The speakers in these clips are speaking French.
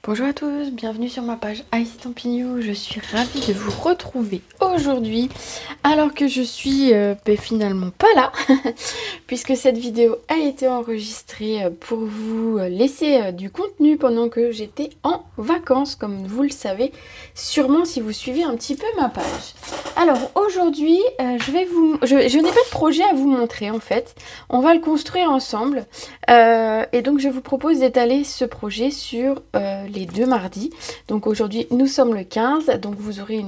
Bonjour à tous, bienvenue sur ma page iStampin' You. Je suis ravie de vous retrouver aujourd'hui alors que je suis finalement pas là puisque cette vidéo a été enregistrée pour vous laisser du contenu pendant que j'étais en vacances, comme vous le savez sûrement si vous suivez un petit peu ma page. Alors aujourd'hui je n'ai pas de projet à vous montrer en fait, on va le construire ensemble et donc je vous propose d'étaler ce projet sur les deux mardis. Donc aujourd'hui nous sommes le 15, donc vous aurez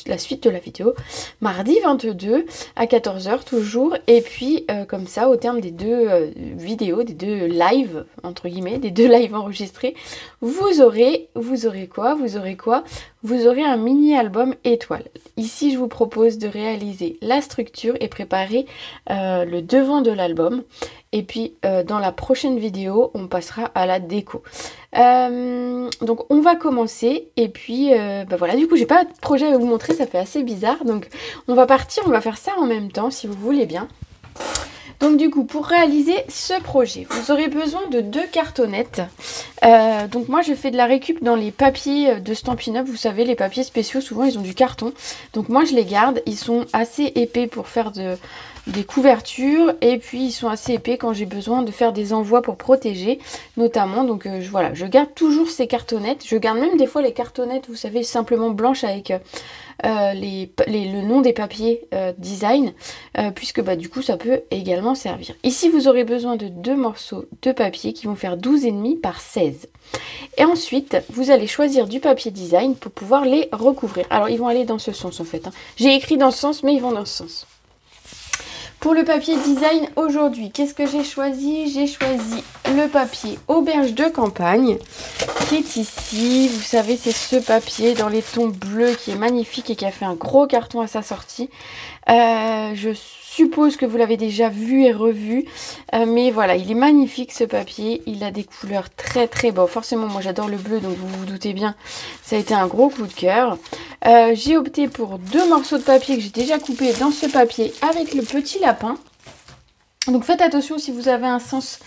la suite de la vidéo mardi 22 à 14 h toujours, et puis comme ça au terme des deux vidéos, des deux lives entre guillemets, des deux lives enregistrés, vous aurez quoi? Vous aurez un mini album étoile. Ici je vous propose de réaliser la structure et préparer le devant de l'album. Et puis dans la prochaine vidéo, on passera à la déco. Donc on va commencer. Et puis voilà, du coup j'ai pas de projet à vous montrer, ça fait assez bizarre. Donc on va partir, on va faire ça en même temps si vous voulez bien. Donc du coup, pour réaliser ce projet, vous aurez besoin de 2 cartonnettes. Donc moi je fais de la récup dans les papiers de Stampin' Up. Vous savez, les papiers spéciaux, souvent ils ont du carton. Donc moi je les garde, ils sont assez épais pour faire des couvertures. Et puis ils sont assez épais quand j'ai besoin de faire des envois pour protéger notamment. Donc voilà, je garde toujours ces cartonnettes. Je garde même des fois les cartonnettes, vous savez, simplement blanches avec le nom des papiers design, puisque du coup ça peut également servir. Ici vous aurez besoin de 2 morceaux de papier qui vont faire 12,5 par 16. Et ensuite vous allez choisir du papier design pour pouvoir les recouvrir. Alors ils vont aller dans ce sens en fait, hein. J'ai écrit dans ce sens mais ils vont dans ce sens. Pour le papier design aujourd'hui, qu'est-ce que j'ai choisi? J'ai choisi le papier auberge de campagne qui est ici. Vous savez, c'est ce papier dans les tons bleus qui est magnifique et qui a fait un gros carton à sa sortie. Je suppose que vous l'avez déjà vu et revu, mais voilà, il est magnifique ce papier. Il a des couleurs très très beaux. Forcément, moi j'adore le bleu, donc vous vous doutez bien, ça a été un gros coup de cœur. J'ai opté pour 2 morceaux de papier que j'ai déjà coupés dans ce papier avec le petit lapin. Donc faites attention si vous avez un sens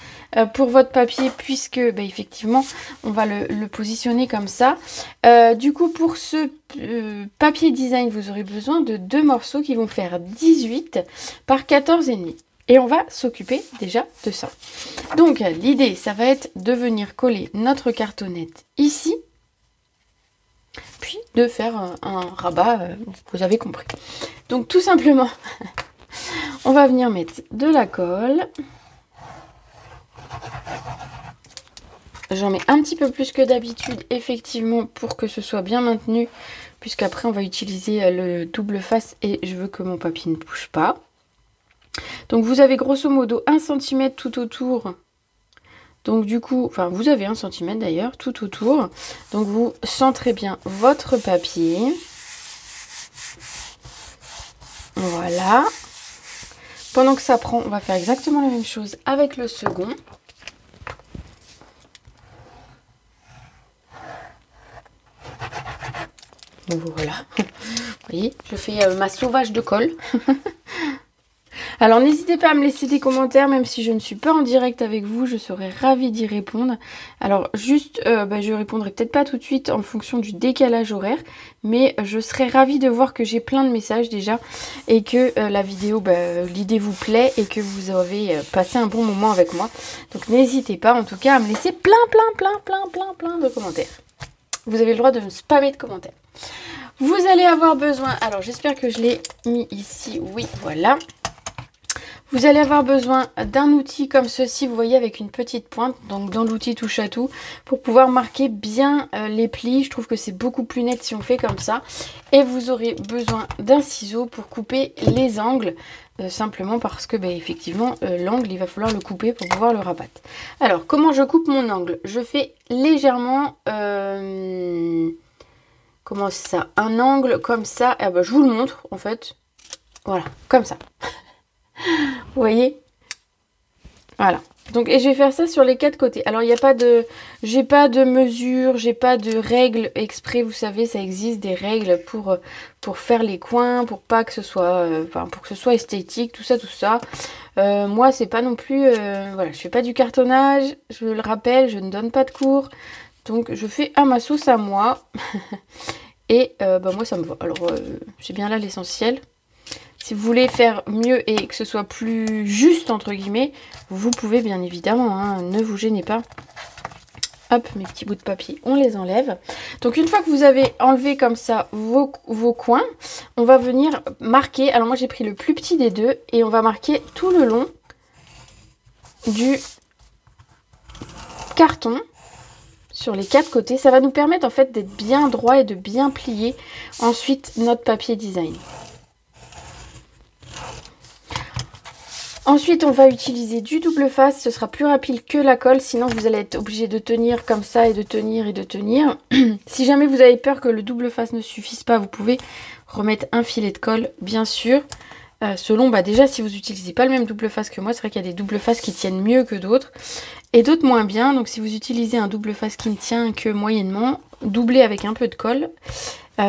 pour votre papier, puisque effectivement on va le positionner comme ça. Du coup pour ce papier design vous aurez besoin de 2 morceaux qui vont faire 18 par 14,5. Et on va s'occuper déjà de ça. Donc l'idée ça va être de venir coller notre cartonnette ici, puis de faire un rabat, vous avez compris. Donc tout simplement on va venir mettre de la colle. J'en mets un petit peu plus que d'habitude, effectivement, pour que ce soit bien maintenu, puisqu'après on va utiliser le double face et je veux que mon papier ne bouge pas. Donc vous avez grosso modo 1 cm tout autour. Donc du coup, enfin vous avez 1 cm d'ailleurs tout autour. Donc vous centrez bien votre papier. Voilà. Pendant que ça prend, on va faire exactement la même chose avec le second. Voilà. Vous voyez, je fais ma sauvage de colle. Alors n'hésitez pas à me laisser des commentaires, même si je ne suis pas en direct avec vous, je serais ravie d'y répondre. Alors juste, je répondrai peut-être pas tout de suite en fonction du décalage horaire, mais je serais ravie de voir que j'ai plein de messages déjà et que la vidéo, l'idée vous plaît et que vous avez passé un bon moment avec moi. Donc n'hésitez pas en tout cas à me laisser plein de commentaires. Vous avez le droit de me spammer de commentaires. Vous allez avoir besoin, alors j'espère que je l'ai mis ici, oui voilà. Vous allez avoir besoin d'un outil comme ceci, vous voyez, avec une petite pointe, donc dans l'outil touche à tout, pour pouvoir marquer bien les plis. Je trouve que c'est beaucoup plus net si on fait comme ça. Et vous aurez besoin d'un ciseau pour couper les angles, simplement parce que effectivement l'angle, il va falloir le couper pour pouvoir le rabattre. Alors, comment je coupe mon angle? Je fais légèrement... comment ça? Un angle comme ça, je vous le montre en fait. Voilà, comme ça. Vous voyez? Voilà. Donc, et je vais faire ça sur les 4 côtés. Alors, il n'y a pas de... J'ai pas de mesure, j'ai pas de règles exprès. Vous savez, ça existe des règles pour faire les coins, pour pas que ce soit... pour que ce soit esthétique, tout ça. Moi, c'est pas non plus... voilà, je fais pas du cartonnage. Je le rappelle, je ne donne pas de cours. Donc je fais à ma sauce à moi. Et moi ça me va. Alors j'ai bien là l'essentiel. Si vous voulez faire mieux et que ce soit plus juste entre guillemets, vous pouvez bien évidemment, hein, ne vous gênez pas. Hop, mes petits bouts de papier, on les enlève. Donc une fois que vous avez enlevé comme ça vos coins, on va venir marquer. Alors moi j'ai pris le plus petit des deux et on va marquer tout le long du carton sur les 4 côtés. Ça va nous permettre en fait d'être bien droit et de bien plier ensuite notre papier design. Ensuite, on va utiliser du double face. Ce sera plus rapide que la colle. Sinon, vous allez être obligé de tenir comme ça et de tenir et de tenir. Si jamais vous avez peur que le double face ne suffise pas, vous pouvez remettre un filet de colle, bien sûr. Selon, déjà, si vous n'utilisez pas le même double face que moi, c'est vrai qu'il y a des double faces qui tiennent mieux que d'autres. Et d'autres moins bien. Donc, si vous utilisez un double face qui ne tient que moyennement, doublez avec un peu de colle.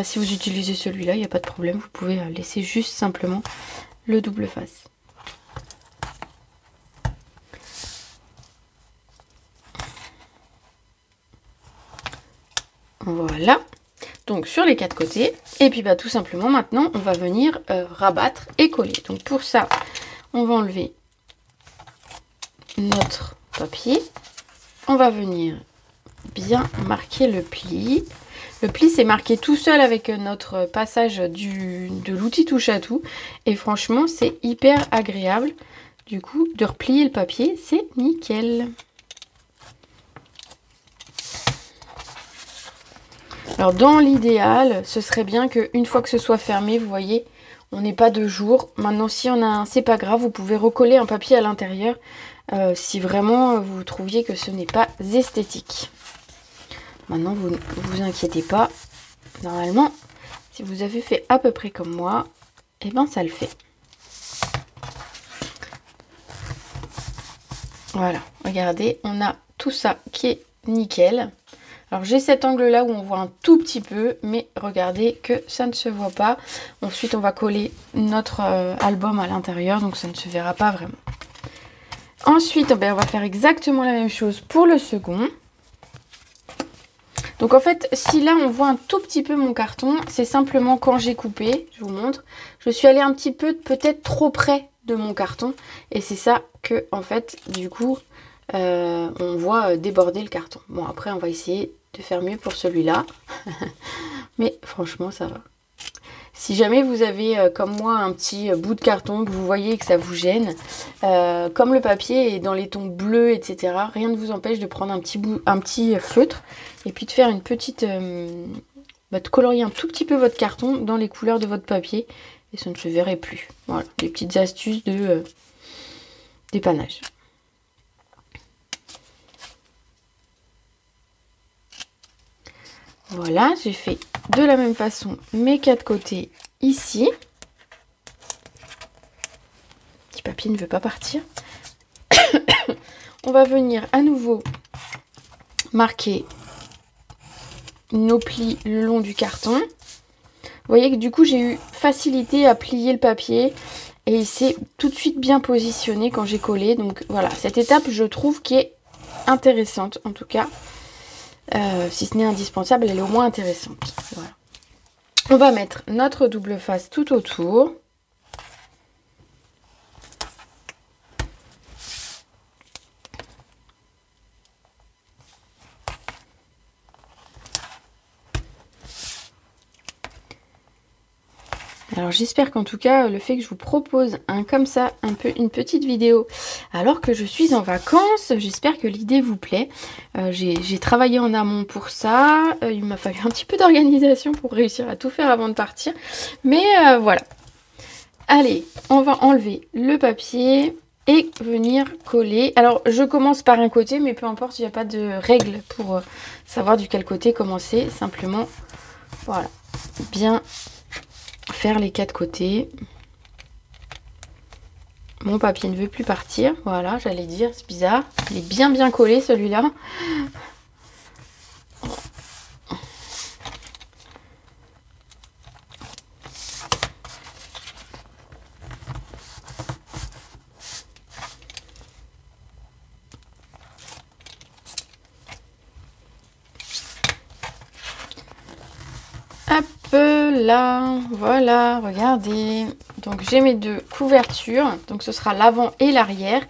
Si vous utilisez celui-là, il n'y a pas de problème. Vous pouvez laisser juste simplement le double face. Voilà, donc sur les 4 côtés. Et puis tout simplement maintenant on va venir rabattre et coller. Donc pour ça on va enlever notre papier. On va venir bien marquer le pli. Le pli c'est marqué tout seul avec notre passage de l'outil touche à tout. Et franchement c'est hyper agréable du coup de replier le papier, c'est nickel. Alors dans l'idéal, ce serait bien qu'une fois que ce soit fermé, vous voyez, on n'ait pas de jour. Maintenant, si on a un, c'est pas grave, vous pouvez recoller un papier à l'intérieur si vraiment vous trouviez que ce n'est pas esthétique. Maintenant, vous ne vous inquiétez pas. Normalement, si vous avez fait à peu près comme moi, eh ben ça le fait. Voilà, regardez, on a tout ça qui est nickel. Alors j'ai cet angle là où on voit un tout petit peu, mais regardez que ça ne se voit pas. Ensuite on va coller notre album à l'intérieur, donc ça ne se verra pas vraiment. Ensuite on va faire exactement la même chose pour le second. Donc en fait si là on voit un tout petit peu mon carton, c'est simplement quand j'ai coupé, je vous montre, je suis allée un petit peu peut-être trop près de mon carton. Et c'est ça que en fait du coup... on voit déborder le carton. Bon après on va essayer de faire mieux pour celui-là. Mais franchement ça va. Si jamais vous avez comme moi un petit bout de carton que vous voyez que ça vous gêne, comme le papier est dans les tons bleus etc, rien ne vous empêche de prendre un petit feutre et puis de faire une petite... de colorier un tout petit peu votre carton dans les couleurs de votre papier et ça ne se verrait plus. Voilà, des petites astuces de dépannage. Voilà, j'ai fait de la même façon mes 4 côtés ici. Le petit papier ne veut pas partir. On va venir à nouveau marquer nos plis le long du carton. Vous voyez que du coup j'ai eu facilité à plier le papier et il s'est tout de suite bien positionné quand j'ai collé. Donc voilà, cette étape je trouve qui est intéressante en tout cas. Si ce n'est indispensable, elle est au moins intéressante. Voilà. On va mettre notre double face tout autour. Alors j'espère qu'en tout cas le fait que je vous propose comme ça une petite vidéo alors que je suis en vacances, j'espère que l'idée vous plaît. J'ai travaillé en amont pour ça, il m'a fallu un petit peu d'organisation pour réussir à tout faire avant de partir, mais voilà. Allez, on va enlever le papier et venir coller. Alors je commence par un côté, mais peu importe, il n'y a pas de règle pour savoir du quel côté commencer, simplement voilà, bien faire les 4 côtés. Mon papier ne veut plus partir, voilà, j'allais dire, c'est bizarre, il est bien collé celui-là. là, voilà, regardez. Donc j'ai mes deux couvertures, donc ce sera l'avant et l'arrière.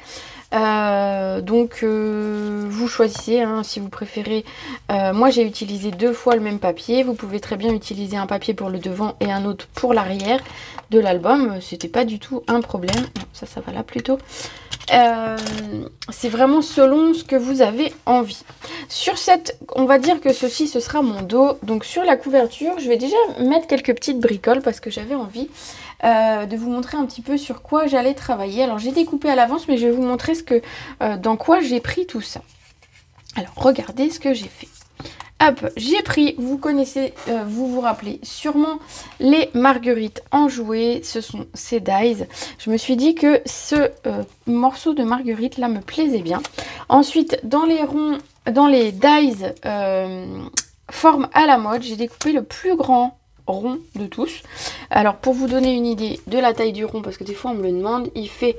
Vous choisissez hein, si vous préférez. Moi j'ai utilisé 2 fois le même papier. Vous pouvez très bien utiliser un papier pour le devant et un autre pour l'arrière de l'album. C'était pas du tout un problème. Ça va là plutôt. C'est vraiment selon ce que vous avez envie. Sur cette, on va dire que ceci ce sera mon dos. Donc sur la couverture je vais déjà mettre quelques petites bricoles parce que j'avais envie de vous montrer un petit peu sur quoi j'allais travailler. Alors j'ai découpé à l'avance mais je vais vous montrer dans quoi j'ai pris tout ça. Alors regardez ce que j'ai fait. Hop, j'ai pris, vous connaissez, vous vous rappelez sûrement les marguerites enjouées, ce sont ces dies. Je me suis dit que ce morceau de marguerite là me plaisait bien. Ensuite, dans les ronds, dans les dies forme à la mode, j'ai découpé le plus grand rond de tous. Alors pour vous donner une idée de la taille du rond, parce que des fois on me le demande, il fait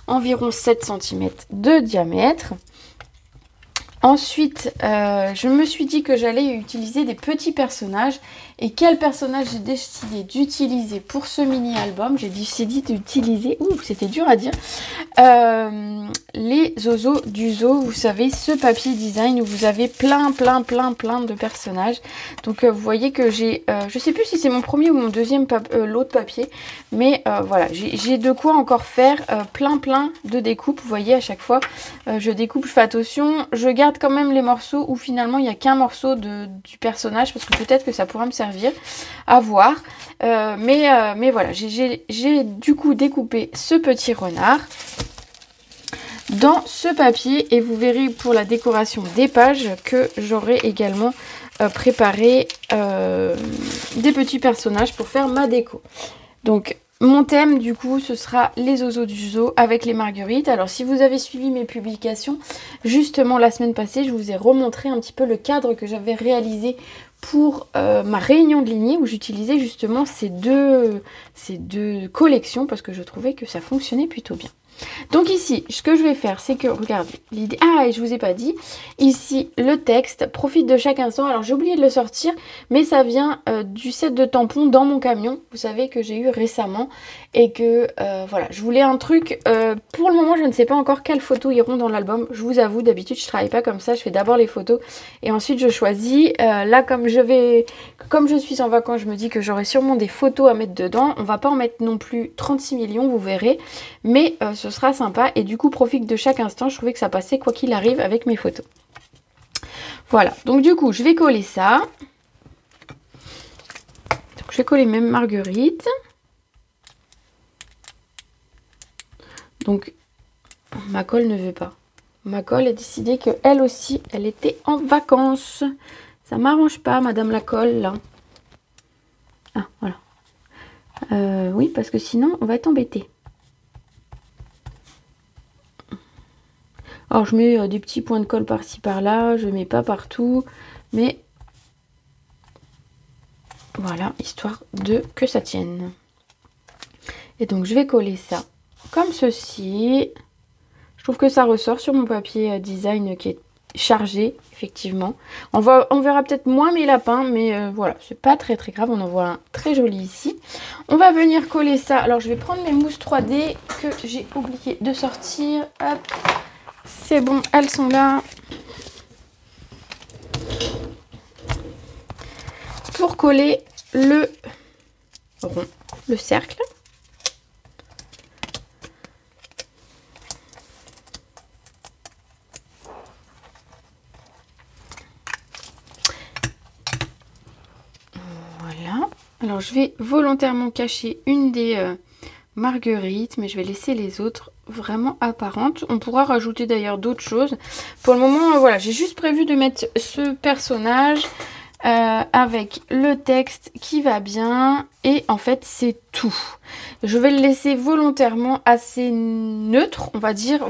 environ 7 cm de diamètre. Ensuite, je me suis dit que j'allais utiliser des petits personnages. Et quel personnage j'ai décidé d'utiliser pour ce mini-album? J'ai décidé d'utiliser, c'était dur à dire, les Zozo du Zoo. Vous savez, ce papier design où vous avez plein de personnages. Donc vous voyez que j'ai, je sais plus si c'est mon premier ou mon deuxième lot de papier. Mais voilà, j'ai de quoi encore faire plein de découpes. Vous voyez, à chaque fois, je découpe, je fais attention. Je garde quand même les morceaux où finalement il n'y a qu'un morceau du personnage. Parce que peut-être que ça pourra me servir à voir. Mais voilà, j'ai du coup découpé ce petit renard dans ce papier et vous verrez pour la décoration des pages que j'aurai également préparé des petits personnages pour faire ma déco. Donc mon thème du coup ce sera les Zozo du Zoo avec les marguerites. Alors si vous avez suivi mes publications, justement la semaine passée je vous ai remontré un petit peu le cadre que j'avais réalisé pour ma réunion de lignée où j'utilisais justement ces deux collections parce que je trouvais que ça fonctionnait plutôt bien. Donc ici, ce que je vais faire, c'est que, regardez, l'idée... Ah, et je vous ai pas dit, ici, le texte, profite de chaque instant. Alors, j'ai oublié de le sortir, mais ça vient du set de tampons dans mon camion. Vous savez que j'ai eu récemment et que, voilà, je voulais un truc... pour le moment, je ne sais pas encore quelles photos iront dans l'album. Je vous avoue, d'habitude, je travaille pas comme ça. Je fais d'abord les photos et ensuite, je choisis. Là, comme je suis en vacances, je me dis que j'aurai sûrement des photos à mettre dedans. On va pas en mettre non plus 36 millions, vous verrez. Mais ce sera sympa et du coup profite de chaque instant. Je trouvais que ça passait quoi qu'il arrive avec mes photos. Voilà, donc du coup je vais coller ça. Donc, je vais coller même marguerite. Donc ma colle ne veut pas. Ma colle a décidé que elle aussi elle était en vacances. Ça m'arrange pas madame la colle là. Ah voilà. Oui parce que sinon on va être embêté. Alors je mets des petits points de colle par-ci par-là, je mets pas partout, mais voilà, histoire de que ça tienne. Et donc je vais coller ça comme ceci. Je trouve que ça ressort sur mon papier design qui est chargé, effectivement. On verra peut-être moins mes lapins, mais voilà, c'est pas très grave, on en voit un très joli ici. On va venir coller ça. Alors je vais prendre mes mousses 3D que j'ai oublié de sortir. Hop. C'est bon, elles sont là. Pour coller le rond, le cercle. Voilà. Alors je vais volontairement cacher une des marguerites, mais je vais laisser les autres vraiment apparentes. On pourra rajouter d'ailleurs d'autres choses. Pour le moment, voilà, j'ai juste prévu de mettre ce personnage avec le texte qui va bien. Et en fait, c'est tout. Je vais le laisser volontairement assez neutre, on va dire,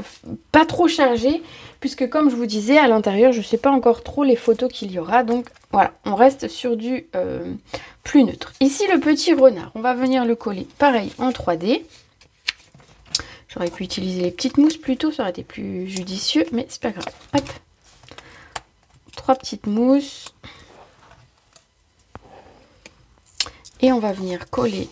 pas trop chargé. Puisque comme je vous disais, à l'intérieur, je ne sais pas encore trop les photos qu'il y aura. Donc voilà, on reste sur du plus neutre. Ici, le petit renard, on va venir le coller pareil en 3D. J'aurais pu utiliser les petites mousses plus tôt, ça aurait été plus judicieux, mais c'est pas grave. Hop, 3 petites mousses. Et on va venir coller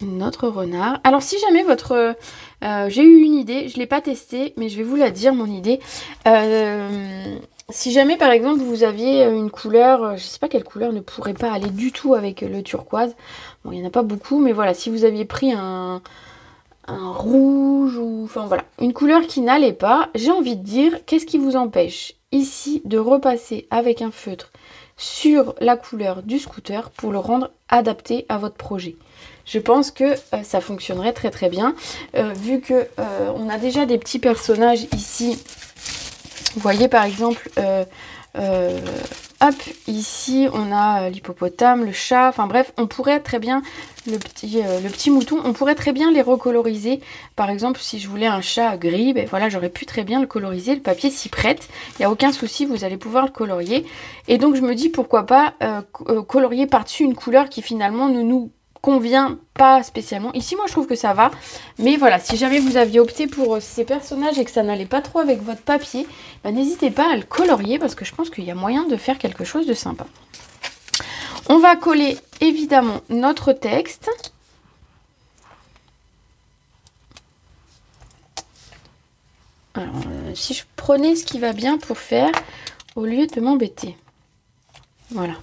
notre renard. Alors si jamais votre... j'ai eu une idée, je ne l'ai pas testée, mais je vais vous la dire, mon idée. Si jamais par exemple vous aviez une couleur, je ne sais pas quelle couleur ne pourrait pas aller du tout avec le turquoise. Bon, il n'y en a pas beaucoup, mais voilà, si vous aviez pris un rouge ou... Enfin voilà, une couleur qui n'allait pas, j'ai envie de dire, qu'est-ce qui vous empêche ici de repasser avec un feutre sur la couleur du scooter pour le rendre adapté à votre projet. Je pense que ça fonctionnerait très très bien, vu que on a déjà des petits personnages ici. Vous voyez par exemple, hop, ici on a l'hippopotame, le chat, enfin bref, on pourrait très bien, le petit mouton, on pourrait très bien les recoloriser. Par exemple, si je voulais un chat gris, ben voilà, j'aurais pu très bien le coloriser, le papier s'y prête, il n'y a aucun souci, vous allez pouvoir le colorier. Et donc je me dis pourquoi pas colorier par-dessus une couleur qui finalement ne nous convient pas spécialement. Ici moi je trouve que ça va, mais voilà, si jamais vous aviez opté pour ces personnages et que ça n'allait pas trop avec votre papier, bah, n'hésitez pas à le colorier parce que je pense qu'il y a moyen de faire quelque chose de sympa. On va coller évidemment notre texte. Alors si je prenais ce qui va bien pour faire au lieu de m'embêter. Voilà.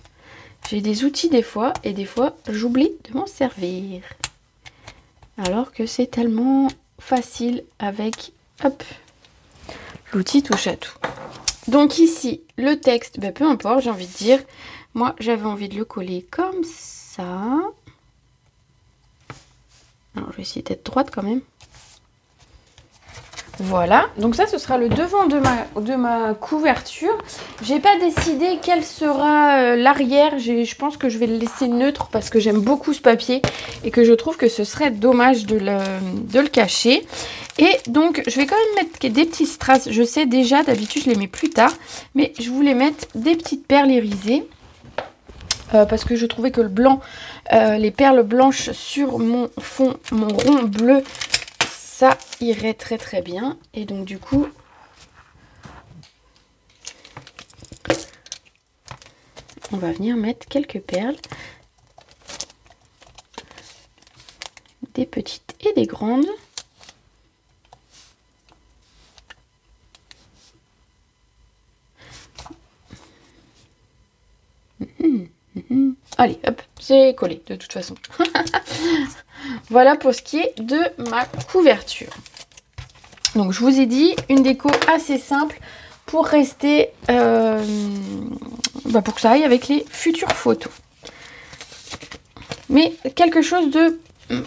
J'ai des outils des fois, et des fois, j'oublie de m'en servir. Alors que c'est tellement facile avec, hop, l'outil touche à tout. Donc ici, le texte, ben, peu importe, j'ai envie de dire. Moi, j'avais envie de le coller comme ça. Alors, je vais essayer d'être droite quand même. Voilà, donc ça ce sera le devant de ma couverture. J'ai pas décidé quel sera l'arrière, je pense que je vais le laisser neutre parce que j'aime beaucoup ce papier et que je trouve que ce serait dommage de le cacher. Et donc je vais quand même mettre des petits strass, je sais déjà, d'habitude je les mets plus tard, mais je voulais mettre des petites perles irisées. Parce que je trouvais que le blanc, les perles blanches sur mon fond, mon rond bleu, ça irait très très bien. Et donc du coup, on va venir mettre quelques perles. Des petites et des grandes. Allez, hop, c'est collé de toute façon. Voilà pour ce qui est de ma couverture. Donc je vous ai dit, une déco assez simple pour rester, pour que ça aille avec les futures photos. Mais quelque chose de,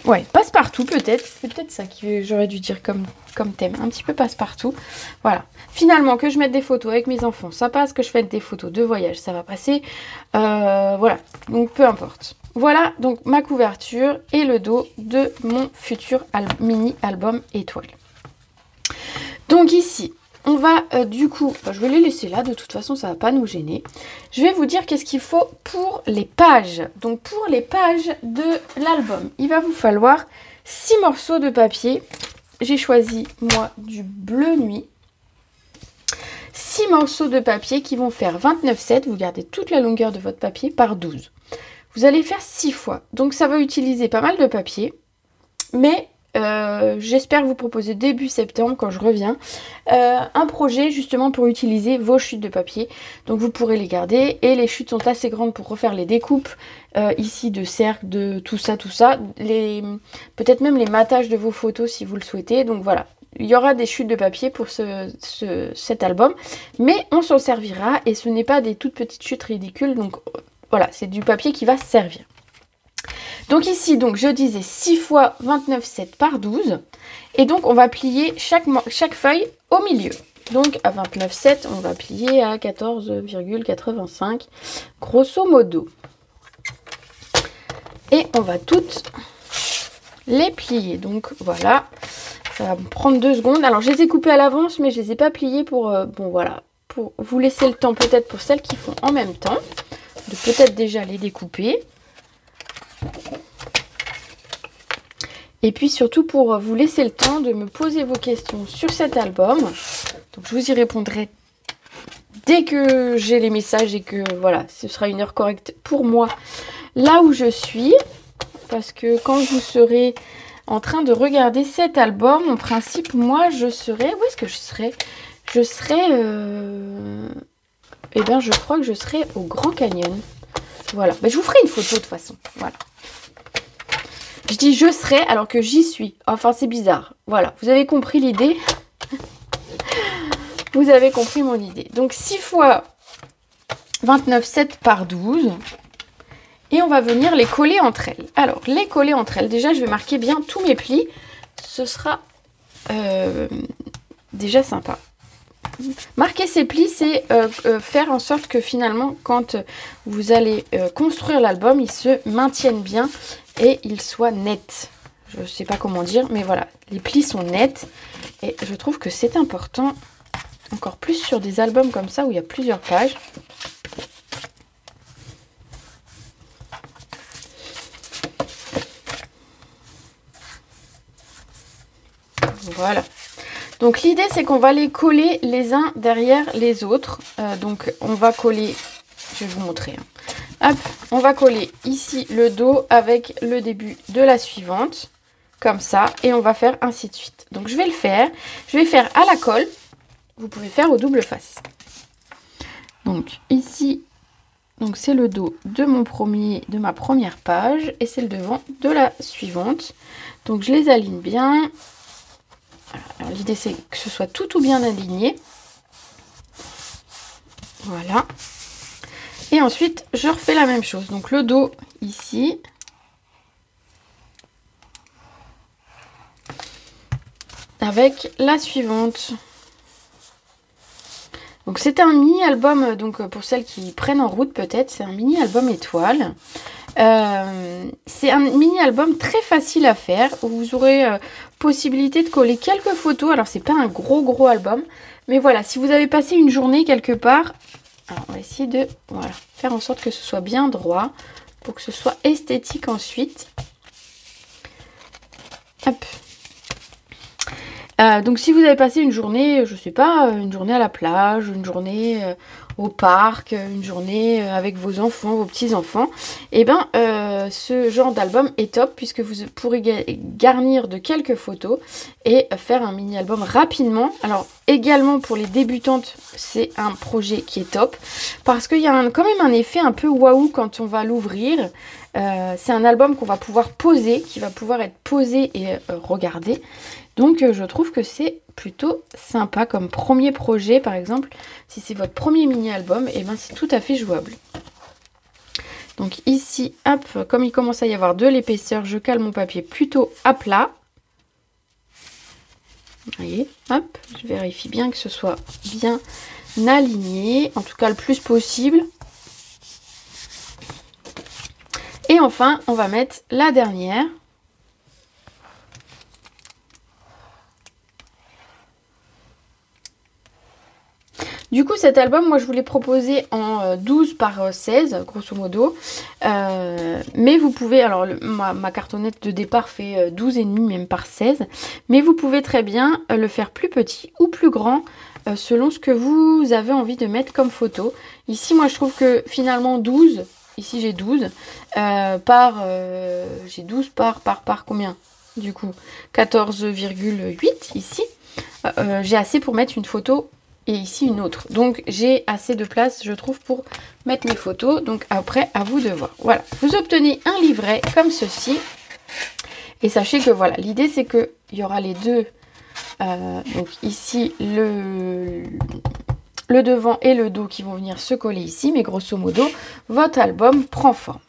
ouais, passe-partout peut-être. C'est peut-être ça que j'aurais dû dire comme thème, un petit peu passe-partout. Voilà. Finalement, que je mette des photos avec mes enfants, ça passe. Que je fasse des photos de voyage, ça va passer. Voilà, donc peu importe. Voilà donc ma couverture et le dos de mon futur mini album étoile. Donc ici, on va du coup, je vais les laisser là, de toute façon ça ne va pas nous gêner. Je vais vous dire qu'est-ce qu'il faut pour les pages. Donc pour les pages de l'album, il va vous falloir 6 morceaux de papier. J'ai choisi moi du bleu nuit. 6 morceaux de papier qui vont faire 29,7. Vous gardez toute la longueur de votre papier par 12. Vous allez faire 6 fois. Donc ça va utiliser pas mal de papier. Mais j'espère vous proposer début septembre, quand je reviens, un projet justement pour utiliser vos chutes de papier. Donc vous pourrez les garder. Et les chutes sont assez grandes pour refaire les découpes ici de cercles, de tout ça. Peut-être même les matages de vos photos si vous le souhaitez. Donc voilà. Il y aura des chutes de papier pour cet album. Mais on s'en servira et ce n'est pas des toutes petites chutes ridicules. Donc voilà, c'est du papier qui va servir. Donc ici, donc je disais 6 fois 29,7 par 12. Et donc on va plier chaque feuille au milieu. Donc à 29,7, on va plier à 14,85 grosso modo. Et on va toutes les plier. Donc voilà, ça va me prendre 2 secondes. Alors je les ai coupées à l'avance, mais je les ai pas pliées pour, pour vous laisser le temps peut-être pour celles qui font en même temps, de peut-être déjà les découper. Et puis surtout pour vous laisser le temps de me poser vos questions sur cet album. Donc je vous y répondrai dès que j'ai les messages et que voilà, ce sera une heure correcte pour moi là où je suis, parce que quand vous serez en train de regarder cet album, en principe, moi, je serai... Où est-ce que je serai? Je serai... Eh bien, je crois que je serai au Grand Canyon. Voilà. Ben, je vous ferai une photo de toute façon. Voilà. Je dis je serai alors que j'y suis. Enfin, c'est bizarre. Voilà. Vous avez compris l'idée? Vous avez compris mon idée. Donc, 6 fois 29, 7 par 12. Et on va venir les coller entre elles. Alors, les coller entre elles. Déjà, je vais marquer bien tous mes plis. Ce sera déjà sympa. Marquer ces plis, c'est faire en sorte que finalement, quand vous allez construire l'album, il se maintienne bien et il soit net. Je ne sais pas comment dire, mais voilà, les plis sont nets et je trouve que c'est important, encore plus sur des albums comme ça où il y a plusieurs pages. Voilà. Donc l'idée c'est qu'on va les coller les uns derrière les autres. Donc on va coller, je vais vous montrer. Hop, on va coller ici le dos avec le début de la suivante. Comme ça. Et on va faire ainsi de suite. Donc je vais le faire. Je vais faire à la colle. Vous pouvez faire au double face. Donc ici, donc c'est le dos de ma première page. Et c'est le devant de la suivante. Donc je les aligne bien. Alors l'idée c'est que ce soit tout bien aligné. Voilà. Et ensuite je refais la même chose. Donc le dos ici. Avec la suivante. Donc c'est un mini album, donc pour celles qui prennent en route peut-être, c'est un mini album étoile. C'est un mini album très facile à faire où vous aurez possibilité de coller quelques photos. Alors c'est pas un gros album, mais voilà, si vous avez passé une journée quelque part, alors on va essayer de voilà, faire en sorte que ce soit bien droit pour que ce soit esthétique ensuite. Hop. Donc si vous avez passé une journée, je sais pas, une journée à la plage, une journée au parc, une journée avec vos enfants, vos petits-enfants, et bien ce genre d'album est top puisque vous pourrez garnir de quelques photos et faire un mini-album rapidement. Alors également pour les débutantes, c'est un projet qui est top parce qu'il y a quand même un effet un peu waouh quand on va l'ouvrir. C'est un album qu'on va pouvoir poser, qui va pouvoir être posé et regardé. Donc je trouve que c'est plutôt sympa comme premier projet, par exemple, si c'est votre premier mini-album, et ben c'est tout à fait jouable. Donc ici, hop, comme il commence à y avoir de l'épaisseur, je cale mon papier plutôt à plat. Vous voyez, hop, je vérifie bien que ce soit bien aligné, en tout cas le plus possible. Et enfin, on va mettre la dernière. Du coup, cet album, moi, je vous l'ai proposé en 12 par 16, grosso modo. Mais vous pouvez... Alors, ma cartonnette de départ fait 12,5, même par 16. Mais vous pouvez très bien le faire plus petit ou plus grand, selon ce que vous avez envie de mettre comme photo. Ici, moi, je trouve que finalement 12... Ici, j'ai 12. J'ai 12 par combien? Du coup, 14,8 ici. J'ai assez pour mettre une photo... Et ici une autre. Donc j'ai assez de place, je trouve, pour mettre mes photos. Donc après, à vous de voir. Voilà, vous obtenez un livret comme ceci. Et sachez que voilà, l'idée c'est qu'il y aura les deux. Donc ici, le devant et le dos qui vont venir se coller ici. Mais grosso modo, votre album prend forme.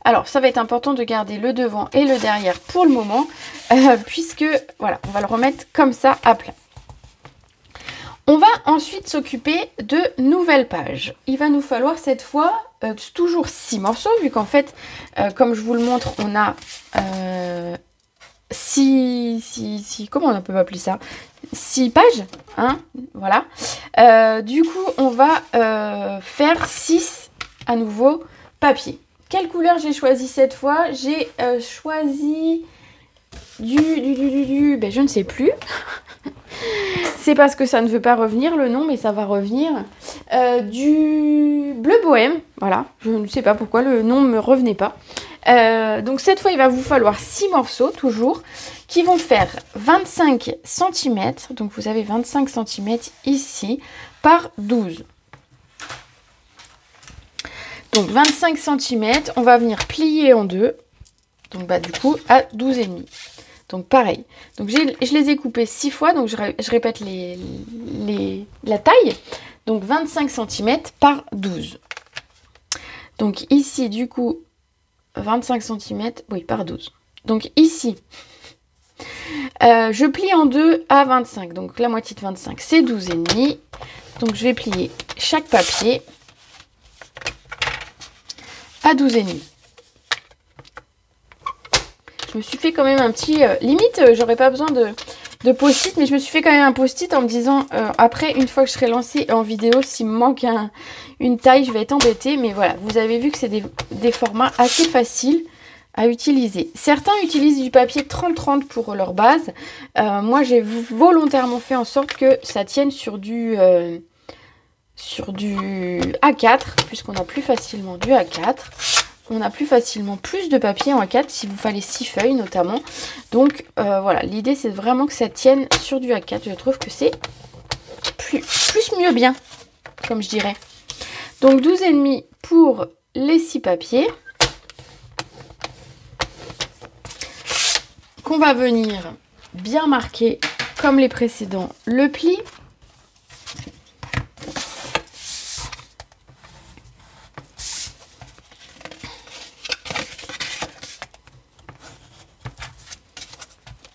Alors, ça va être important de garder le devant et le derrière pour le moment. Puisque, voilà, on va le remettre comme ça à plat. On va ensuite s'occuper de nouvelles pages. Il va nous falloir cette fois toujours 6 morceaux, vu qu'en fait, comme je vous le montre, on a 6 comment on peut appeler ça, 6 pages, hein, voilà. Du coup, on va faire 6 à nouveau papiers. Quelle couleur j'ai choisi cette fois? J'ai choisi ben, je ne sais plus. C'est parce que ça ne veut pas revenir le nom, mais ça va revenir. Du bleu bohème, voilà. Je ne sais pas pourquoi le nom ne me revenait pas. Donc cette fois, il va vous falloir 6 morceaux, toujours, qui vont faire 25 cm. Donc vous avez 25 cm ici, par 12. Donc 25 cm, on va venir plier en deux. Donc bah du coup, à 12,5. Donc pareil. Donc je les ai coupés 6 fois, donc je répète la taille. Donc 25 cm par 12. Donc ici, du coup, 25 cm, oui, par 12. Donc ici, je plie en deux à 25. Donc la moitié de 25, c'est 12,5. Donc je vais plier chaque papier à 12,5. Je me suis fait quand même un petit... limite, j'aurais pas besoin de post-it, mais je me suis fait quand même un post-it en me disant, après, une fois que je serai lancée en vidéo, s'il me manque une taille, je vais être embêtée. Mais voilà, vous avez vu que c'est des formats assez faciles à utiliser. Certains utilisent du papier 30-30 pour leur base. Moi, j'ai volontairement fait en sorte que ça tienne sur du A4, puisqu'on a plus facilement du A4. On a plus facilement plus de papier en A4 si vous fallait 6 feuilles notamment. Donc voilà, l'idée c'est vraiment que ça tienne sur du A4. Je trouve que c'est plus mieux bien, comme je dirais. Donc 12,5 pour les 6 papiers. Qu'on va venir bien marquer comme les précédents le pli.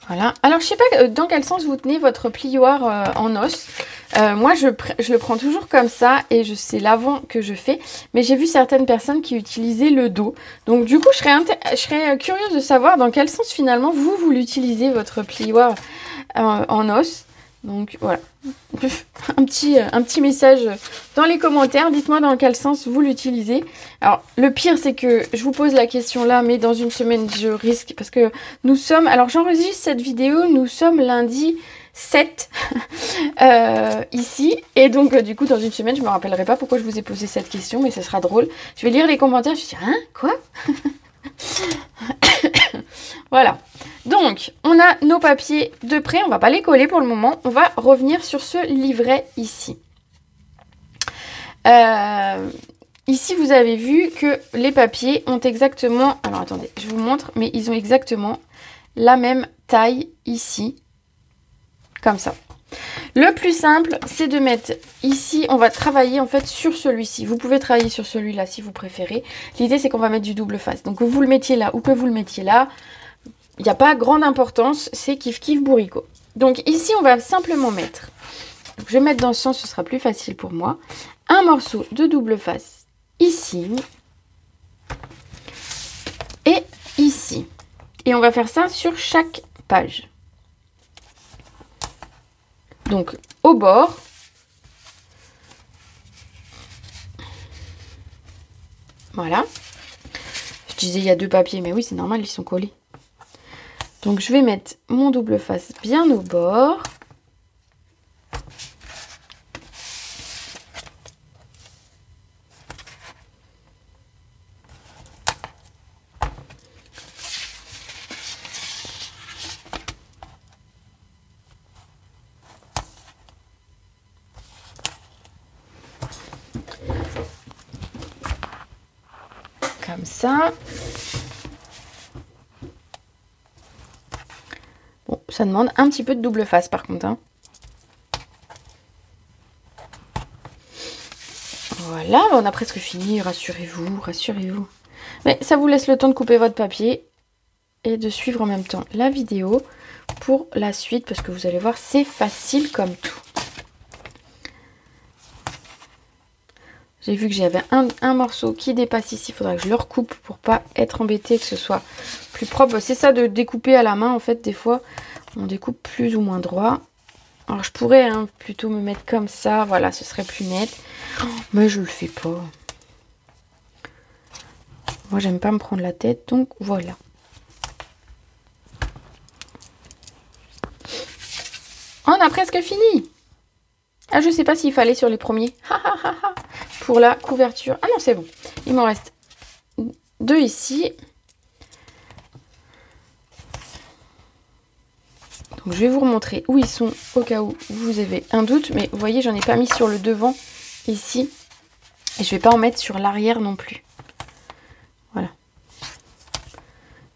Voilà. Alors, je sais pas dans quel sens vous tenez votre plioir en os. Moi, je le prends toujours comme ça et c'est l'avant que je fais. Mais j'ai vu certaines personnes qui utilisaient le dos. Donc, du coup, je serais curieuse de savoir dans quel sens, finalement, vous l'utilisez, votre plioir en os. Donc, voilà. Un petit message dans les commentaires. Dites-moi dans quel sens vous l'utilisez. Alors, le pire, c'est que je vous pose la question là, mais dans une semaine, je risque... Parce que nous sommes... Alors, j'enregistre cette vidéo, nous sommes lundi 7 ici. Et donc, du coup, dans une semaine, je ne me rappellerai pas pourquoi je vous ai posé cette question, mais ce sera drôle. Je vais lire les commentaires, je vais dire, hein, quoi? Voilà. Donc, on a nos papiers de près. On va pas les coller pour le moment. On va revenir sur ce livret ici. Ici, vous avez vu que les papiers ont exactement... Alors, attendez, je vous montre. Mais ils ont exactement la même taille ici. Comme ça. Le plus simple, c'est de mettre ici, on va travailler en fait sur celui-ci. Vous pouvez travailler sur celui-là si vous préférez. L'idée, c'est qu'on va mettre du double face. Donc, que vous le mettiez là ou que vous le mettiez là, il n'y a pas grande importance. C'est kiff kiff bourricot. Donc, ici, on va simplement mettre, donc, je vais mettre dans ce sens, ce sera plus facile pour moi, un morceau de double face ici et ici. Et on va faire ça sur chaque page. Donc, au bord, voilà. Je disais, il y a deux papiers, mais oui, c'est normal, ils sont collés. Donc, je vais mettre mon double face bien au bord. Comme ça. Bon, ça demande un petit peu de double face par contre. Hein. Voilà, on a presque fini, rassurez-vous, rassurez-vous. Mais ça vous laisse le temps de couper votre papier et de suivre en même temps la vidéo pour la suite, parce que vous allez voir, c'est facile comme tout. J'ai vu que j'avais un morceau qui dépasse ici. Il faudra que je le recoupe pour pas être embêté, que ce soit plus propre. C'est ça de découper à la main. En fait, des fois, on découpe plus ou moins droit. Alors, je pourrais plutôt me mettre comme ça. Voilà, ce serait plus net. Oh, mais je le fais pas. Moi, j'aime pas me prendre la tête. Donc, voilà. On a presque fini. Ah, je sais pas s'il fallait sur les premiers. Pour la couverture. Ah non, c'est bon. Il m'en reste 2 ici. Donc, je vais vous remontrer où ils sont au cas où vous avez un doute. Mais vous voyez, j'en ai pas mis sur le devant ici. Et je vais pas en mettre sur l'arrière non plus. Voilà.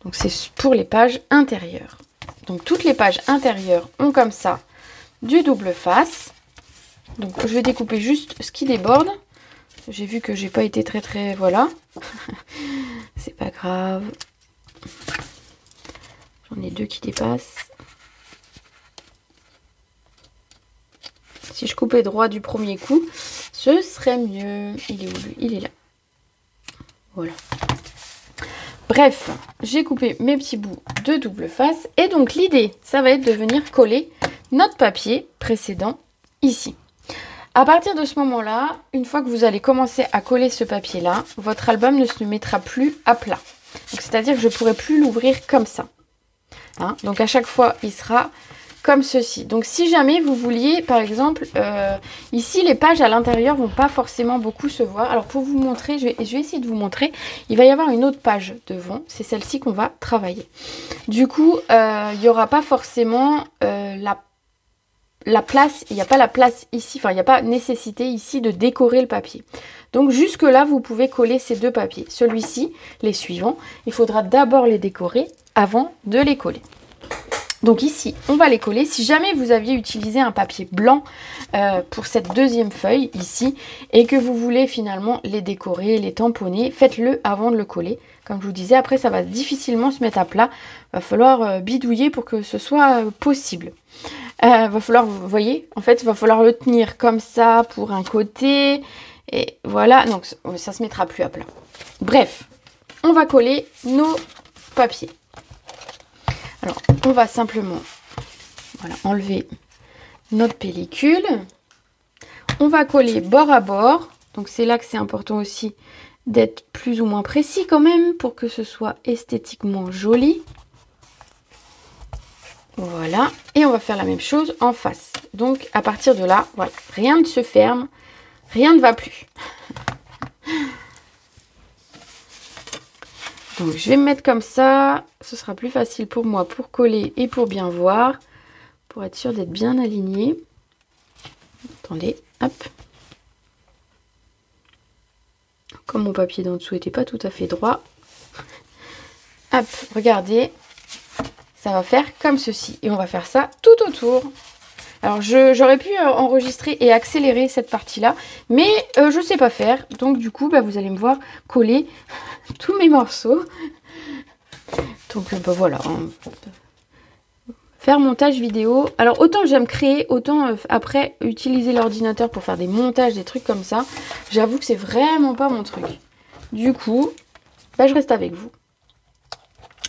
Donc, c'est pour les pages intérieures. Donc, toutes les pages intérieures ont comme ça du double face. Donc, je vais découper juste ce qui déborde. J'ai vu que j'ai pas été très... Voilà. C'est pas grave. J'en ai 2 qui dépassent. Si je coupais droit du premier coup, ce serait mieux. Il est où lui? Il est là. Voilà. Bref, j'ai coupé mes petits bouts de double face. Et donc l'idée, ça va être de venir coller notre papier précédent ici. À partir de ce moment-là, une fois que vous allez commencer à coller ce papier-là, votre album ne se mettra plus à plat. C'est-à-dire que je ne pourrai plus l'ouvrir comme ça. Hein? Donc à chaque fois, il sera comme ceci. Donc si jamais vous vouliez, par exemple, ici les pages à l'intérieur vont pas forcément beaucoup se voir. Alors pour vous montrer, je vais essayer de vous montrer, il va y avoir une autre page devant, c'est celle-ci qu'on va travailler. Du coup, il n'y aura pas forcément la place, il n'y a pas la place ici, enfin il n'y a pas nécessité ici de décorer le papier. Donc jusque là, vous pouvez coller ces 2 papiers. Celui-ci, les suivants, il faudra d'abord les décorer avant de les coller. Donc ici, on va les coller. Si jamais vous aviez utilisé un papier blanc pour cette deuxième feuille ici et que vous voulez finalement les décorer, les tamponner, faites-le avant de le coller. Comme je vous disais, après ça va difficilement se mettre à plat. Il va falloir bidouiller pour que ce soit possible. Va falloir, vous voyez, en fait, il va falloir le tenir comme ça pour un côté. Et voilà, donc ça se mettra plus à plat. Bref, on va coller nos papiers. Alors, on va simplement enlever notre pellicule. On va coller bord à bord. Donc, c'est là que c'est important aussi d'être plus ou moins précis quand même pour que ce soit esthétiquement joli. Voilà. Et on va faire la même chose en face. Donc, à partir de là, voilà, rien ne se ferme, rien ne va plus. Donc, je vais me mettre comme ça. Ce sera plus facile pour moi pour coller et pour bien voir. Pour être sûr d'être bien aligné. Attendez, hop. Comme mon papier d'en dessous n'était pas tout à fait droit. Hop, regardez. Ça va faire comme ceci. Et on va faire ça tout autour. Alors, j'aurais pu enregistrer et accélérer cette partie-là. Mais je ne sais pas faire. Donc, du coup, vous allez me voir coller tous mes morceaux. Donc, voilà. Faire montage vidéo. Alors, autant j'aime créer, autant après utiliser l'ordinateur pour faire des montages, des trucs comme ça. J'avoue que c'est vraiment pas mon truc. Du coup, je reste avec vous.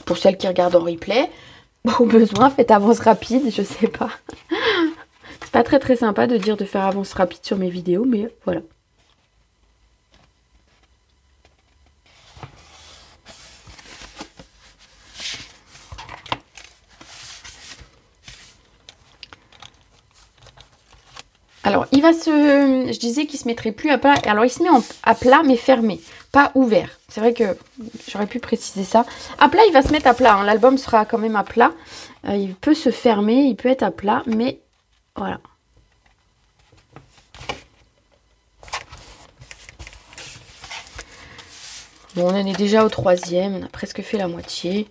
Pour celles qui regardent en replay, au besoin, faites avance rapide, je sais pas. C'est pas très sympa de dire de faire avance rapide sur mes vidéos, mais voilà. Alors, il va se... Je disais qu'il se mettrait plus à plat. Alors, il se met à plat, mais fermé, pas ouvert. C'est vrai que j'aurais pu préciser ça. À plat, il va se mettre à plat. Hein. L'album sera quand même à plat. Il peut se fermer, il peut être à plat, mais voilà. Bon, on en est déjà au 3e. On a presque fait la moitié.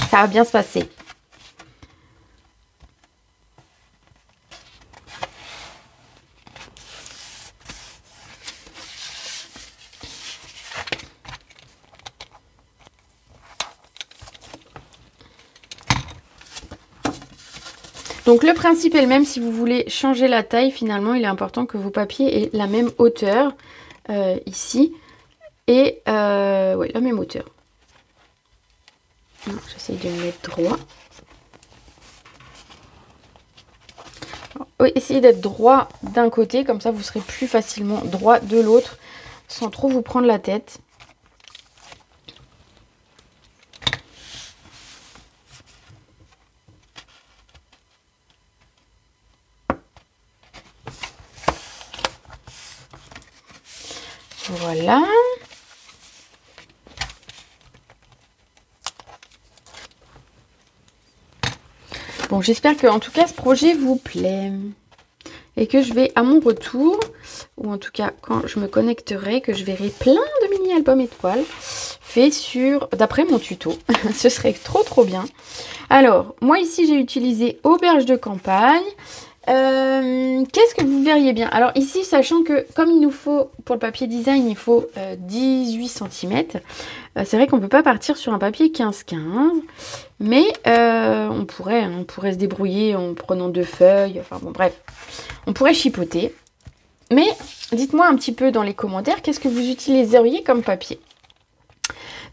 Ça va bien se passer. Donc le principe est le même, si vous voulez changer la taille, finalement, il est important que vos papiers aient la même hauteur ici. Et ouais, la même hauteur. J'essaye de me mettre droit. Oui, essayez d'être droit d'un côté, comme ça vous serez plus facilement droit de l'autre, sans trop vous prendre la tête. Voilà. Bon, j'espère que en tout cas ce projet vous plaît. Et que je vais à mon retour, ou en tout cas quand je me connecterai, que je verrai plein de mini-albums étoiles faits sur, d'après mon tuto. Ce serait trop bien. Alors, moi ici j'ai utilisé auberge de campagne. Qu'est-ce que vous verriez bien? Alors ici, sachant que comme il nous faut, pour le papier design, il faut 18 cm, c'est vrai qu'on ne peut pas partir sur un papier 15-15, mais on pourrait se débrouiller en prenant 2 feuilles, enfin bon bref, on pourrait chipoter. Mais dites-moi un petit peu dans les commentaires, qu'est-ce que vous utiliseriez comme papier?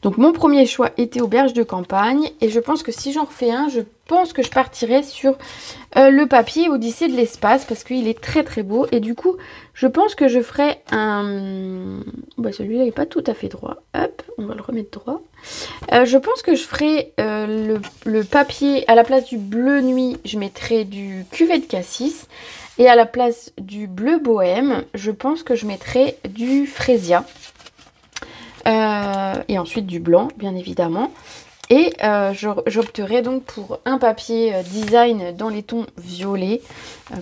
Donc mon premier choix était auberge de campagne et je pense que si j'en refais un, je pense que je partirai sur le papier Odyssée de l'espace parce qu'il est très beau et du coup je pense que je ferai un... Bah, celui-là il n'est pas tout à fait droit, hop, on va le remettre droit. Je pense que je ferai le papier, à la place du bleu nuit, je mettrai du cuvette cassis et à la place du bleu bohème, je pense que je mettrai du frésia. Et ensuite du blanc bien évidemment et j'opterai donc pour un papier design dans les tons violets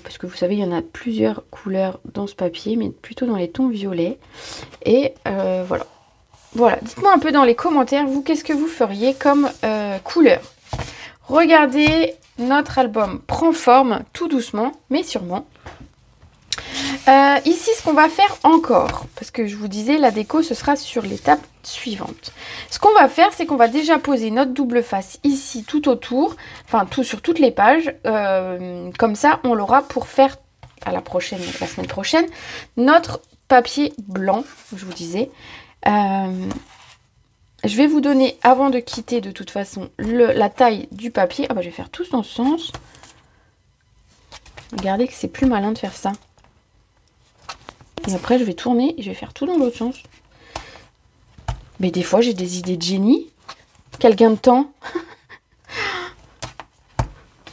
parce que vous savez il y en a plusieurs couleurs dans ce papier mais plutôt dans les tons violets et voilà, dites-moi un peu dans les commentaires vous qu'est-ce que vous feriez comme couleur. Regardez, notre album prend forme tout doucement mais sûrement. Ici ce qu'on va faire encore, parce que je vous disais la déco ce sera sur l'étape suivante. Ce qu'on va faire c'est qu'on va déjà poser notre double face ici tout autour, enfin tout sur toutes les pages, comme ça on l'aura pour faire à la semaine prochaine, notre papier blanc, je vous disais. Je vais vous donner avant de quitter de toute façon la taille du papier. Ah bah je vais faire tous dans ce sens. Regardez que c'est plus malin de faire ça. Et après, je vais tourner et je vais faire tout dans l'autre sens. Mais des fois, j'ai des idées de génie. Quel gain de temps.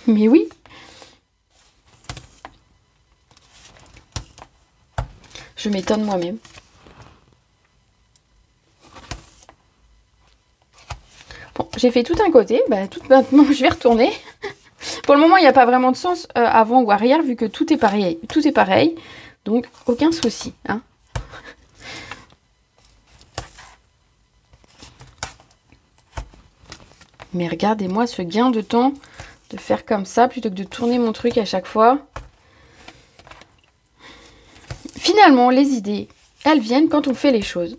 Mais oui. Je m'étonne moi-même. Bon, j'ai fait tout un côté. Bah, tout maintenant, je vais retourner. Pour le moment, il n'y a pas vraiment de sens avant ou arrière, vu que tout est pareil. Tout est pareil. Donc, aucun souci. Hein. Mais regardez-moi ce gain de temps de faire comme ça plutôt que de tourner mon truc à chaque fois. Finalement, les idées, elles viennent quand on fait les choses.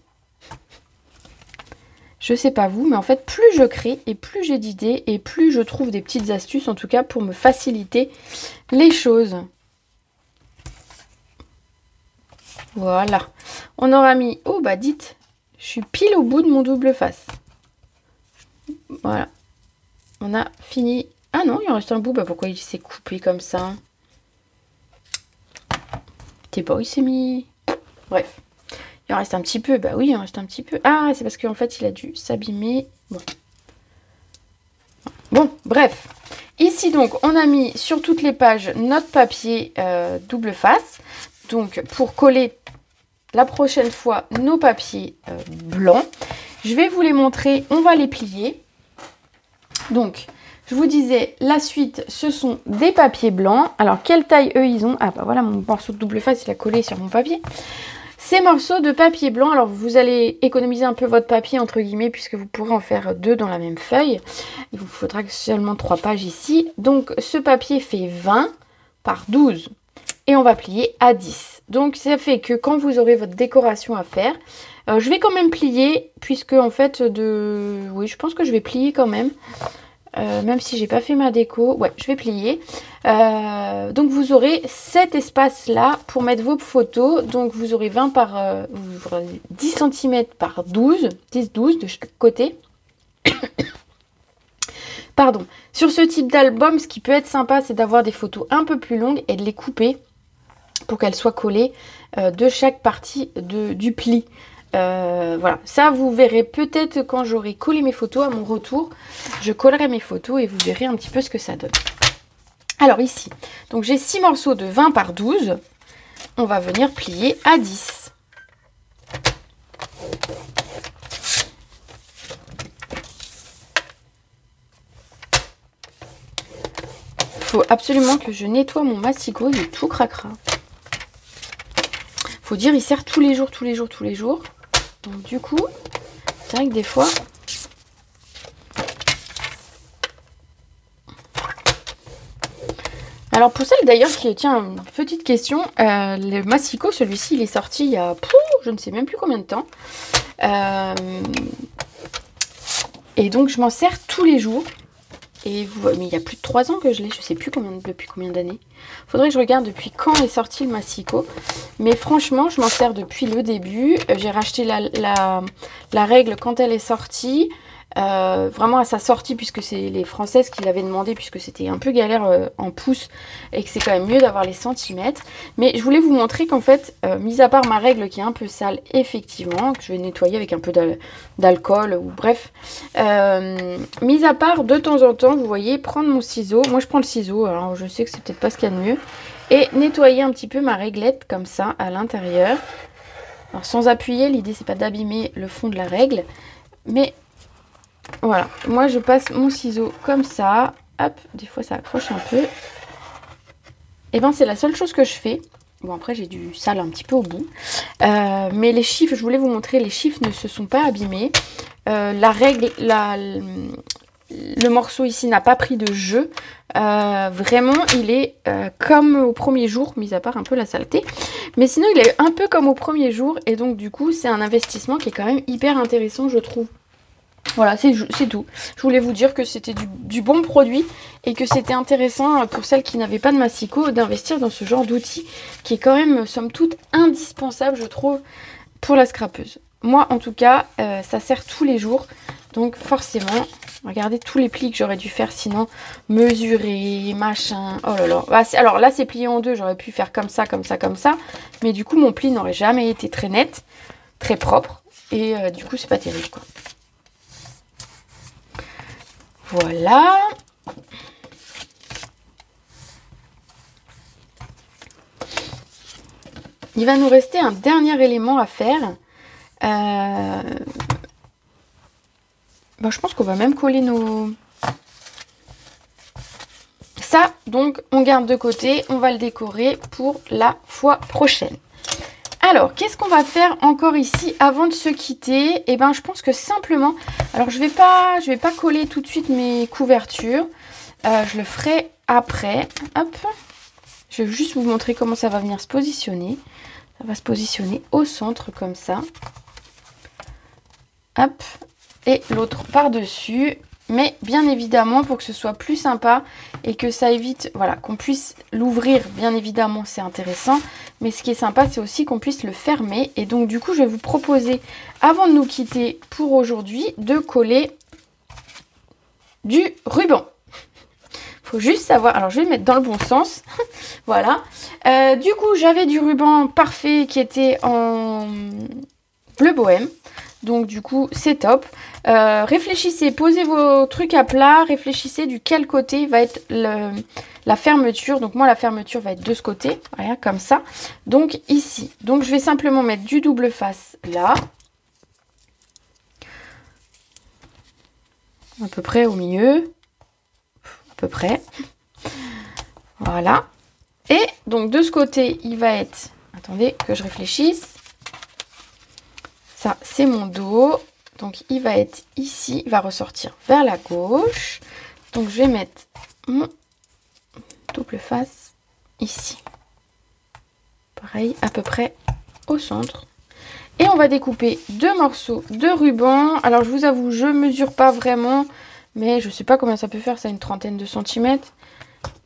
Je sais pas vous, mais en fait, plus je crée et plus j'ai d'idées et plus je trouve des petites astuces, en tout cas pour me faciliter les choses. Voilà. On aura mis... Oh, bah dites, je suis pile au bout de mon double face. Voilà. On a fini. Ah non, il en reste un bout. Bah pourquoi il s'est coupé comme ça? T'es pas où il s'est mis? Bref. Il en reste un petit peu. Bah oui, il en reste un petit peu. Ah, c'est parce qu'en fait, il a dû s'abîmer. Bon, bref. Ici, donc, on a mis sur toutes les pages notre papier double face. Donc, pour coller la prochaine fois nos papiers blancs. Je vais vous les montrer. On va les plier. Donc, je vous disais, la suite, ce sont des papiers blancs. Alors, quelle taille eux, ils ont? Ah, bah voilà, mon morceau de double face, il a collé sur mon papier. Ces morceaux de papier blanc, alors vous allez économiser un peu votre papier, entre guillemets, puisque vous pourrez en faire 2 dans la même feuille. Il vous faudra seulement 3 pages ici. Donc, ce papier fait 20 par 12. Et on va plier à 10. Donc, ça fait que quand vous aurez votre décoration à faire, je vais quand même plier, puisque en fait, oui, je pense que je vais plier quand même. Même si j'ai pas fait ma déco, ouais, je vais plier. Donc vous aurez cet espace là pour mettre vos photos. Donc vous aurez 20 par 10 cm par 12, 10-12 de chaque côté. Pardon. Sur ce type d'album, ce qui peut être sympa, c'est d'avoir des photos un peu plus longues et de les couper pour qu'elles soient collées de chaque partie du pli. Voilà, ça vous verrez peut-être quand j'aurai collé mes photos à mon retour. Je collerai mes photos et vous verrez un petit peu ce que ça donne. Alors ici, donc j'ai 6 morceaux de 20 par 12. On va venir plier à 10. faut absolument que je nettoie mon massicot, il est tout cracra. Faut dire, il sert tous les jours, tous les jours, tous les jours. Donc du coup, c'est vrai que des fois... Alors pour celle d'ailleurs qui tient une petite question, le massicot, celui-ci, il est sorti il y a, je ne sais même plus combien de temps. Et donc je m'en sers tous les jours. Et mais il y a plus de 3 ans que je l'ai, je sais plus depuis combien d'années. Faudrait que je regarde depuis quand est sorti le massicot. Mais franchement, je m'en sers depuis le début. J'ai racheté la règle quand elle est sortie. Vraiment à sa sortie, puisque c'est les Françaises qui l'avaient demandé, puisque c'était un peu galère en pouces et que c'est quand même mieux d'avoir les centimètres. Mais je voulais vous montrer qu'en fait, mis à part ma règle qui est un peu sale, effectivement, que je vais nettoyer avec un peu d'alcool ou bref, mis à part de temps en temps, vous voyez, prendre mon ciseau, moi je prends le ciseau, alors je sais que c'est peut-être pas ce qu'il y a de mieux, et nettoyer un petit peu ma réglette comme ça à l'intérieur. Alors sans appuyer, l'idée c'est pas d'abîmer le fond de la règle, mais voilà, moi je passe mon ciseau comme ça, hop, des fois ça accroche un peu. Et ben c'est la seule chose que je fais. Bon après j'ai du sale un petit peu au bout. Mais les chiffres, je voulais vous montrer, les chiffres ne se sont pas abîmés. La règle, le morceau ici n'a pas pris de jeu. Vraiment il est comme au premier jour, mis à part un peu la saleté. Mais sinon il est un peu comme au premier jour. Et donc du coup c'est un investissement qui est quand même hyper intéressant je trouve. Voilà, c'est tout. Je voulais vous dire que c'était du bon produit et que c'était intéressant pour celles qui n'avaient pas de massicot d'investir dans ce genre d'outil qui est quand même, somme toute, indispensable, je trouve, pour la scrapeuse. Moi, en tout cas, ça sert tous les jours. Donc, forcément, regardez tous les plis que j'aurais dû faire sinon. Mesurer, machin. Oh là là. Alors là, c'est plié en deux. J'aurais pu faire comme ça, comme ça, comme ça. Mais du coup, mon pli n'aurait jamais été très net, très propre. Et du coup, c'est pas terrible, quoi. Voilà. Il va nous rester un dernier élément à faire. Bon, je pense qu'on va même coller nos... Ça, donc, on garde de côté. On va le décorer pour la fois prochaine. Alors, qu'est-ce qu'on va faire encore ici avant de se quitter? Eh ben, je pense que simplement... Alors, je vais pas coller tout de suite mes couvertures. Je le ferai après. Hop. Je vais juste vous montrer comment ça va venir se positionner. Ça va se positionner au centre comme ça. Hop. Et l'autre par-dessus. Mais bien évidemment, pour que ce soit plus sympa et que ça évite, voilà, qu'on puisse l'ouvrir, bien évidemment, c'est intéressant. Mais ce qui est sympa, c'est aussi qu'on puisse le fermer. Et donc, du coup, je vais vous proposer, avant de nous quitter pour aujourd'hui, de coller du ruban. Faut juste savoir, alors je vais le mettre dans le bon sens, voilà. Du coup, j'avais du ruban parfait qui était en bleu bohème. Donc du coup, c'est top. Réfléchissez, posez vos trucs à plat, réfléchissez du quel côté va être la fermeture. Donc moi, la fermeture va être de ce côté, voilà, comme ça. Donc ici. Donc je vais simplement mettre du double face là. À peu près au milieu. À peu près. Voilà. Et donc de ce côté, il va être... Attendez que je réfléchisse. Ça, c'est mon dos. Donc, il va être ici. Il va ressortir vers la gauche. Donc, je vais mettre mon double face ici. Pareil, à peu près au centre. Et on va découper 2 morceaux de ruban. Alors, je vous avoue, je ne mesure pas vraiment. Mais je ne sais pas combien ça peut faire. Ça, une trentaine de centimètres.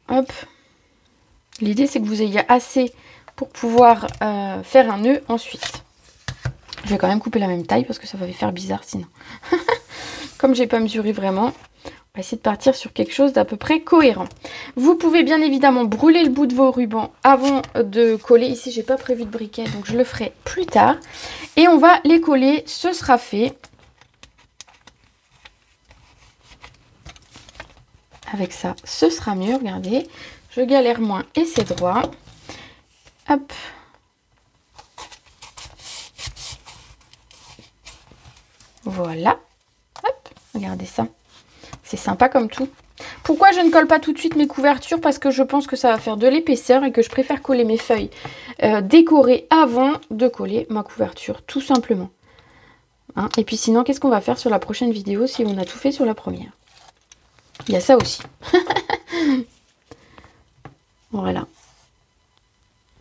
Hop. L'idée, c'est que vous ayez assez pour pouvoir faire un nœud ensuite. Je vais quand même couper la même taille parce que ça va faire bizarre sinon. Comme j'ai pas mesuré vraiment, on va essayer de partir sur quelque chose d'à peu près cohérent. Vous pouvez bien évidemment brûler le bout de vos rubans avant de coller. Ici, j'ai pas prévu de briquet, donc je le ferai plus tard. Et on va les coller, ce sera fait. Avec ça, ce sera mieux, regardez. Je galère moins et c'est droit. Hop. Voilà. Hop, regardez ça. C'est sympa comme tout. Pourquoi je ne colle pas tout de suite mes couvertures? Parce que je pense que ça va faire de l'épaisseur et que je préfère coller mes feuilles décorées avant de coller ma couverture, tout simplement. Hein, et puis sinon, qu'est-ce qu'on va faire sur la prochaine vidéo si on a tout fait sur la première? Il y a ça aussi. Voilà.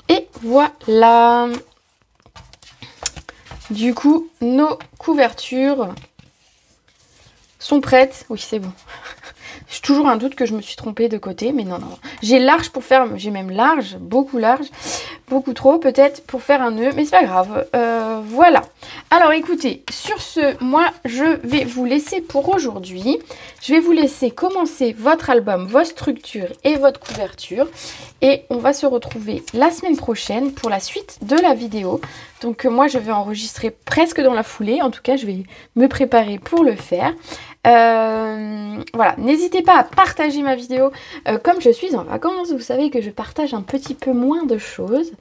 Et voilà. Du coup, nos couvertures sont prêtes. Oui, c'est bon. J'ai toujours un doute que je me suis trompée de côté, mais non, non. J'ai large pour faire, j'ai même large, beaucoup trop peut-être pour faire un nœud, mais c'est pas grave. Voilà. Alors écoutez, sur ce, moi je vais vous laisser pour aujourd'hui. Je vais vous laisser commencer votre album, votre structure et votre couverture. Et on va se retrouver la semaine prochaine pour la suite de la vidéo. Donc moi je vais enregistrer presque dans la foulée, en tout cas je vais me préparer pour le faire. Voilà, n'hésitez pas à partager ma vidéo. Comme je suis en vacances, vous savez que je partage un petit peu moins de choses.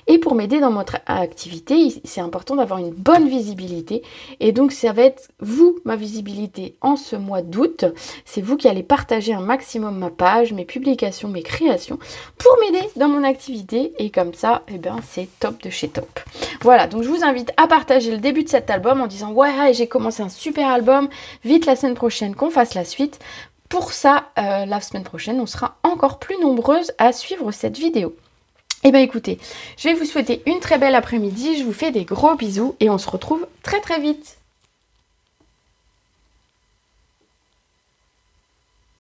Et pour m'aider dans votre activité, c'est important d'avoir une bonne visibilité. Et donc ça va être vous, ma visibilité en ce mois d'août. C'est vous qui allez partager un maximum ma page, mes publications, mes créations pour m'aider dans mon activité. Et comme ça, eh ben, c'est top de chez top. Voilà, donc je vous invite à partager le début de cet album en disant « Ouais, j'ai commencé un super album, vite la semaine prochaine qu'on fasse la suite ». Pour ça, la semaine prochaine, on sera encore plus nombreuses à suivre cette vidéo. Et bien écoutez, je vais vous souhaiter une très belle après-midi, je vous fais des gros bisous et on se retrouve très très vite.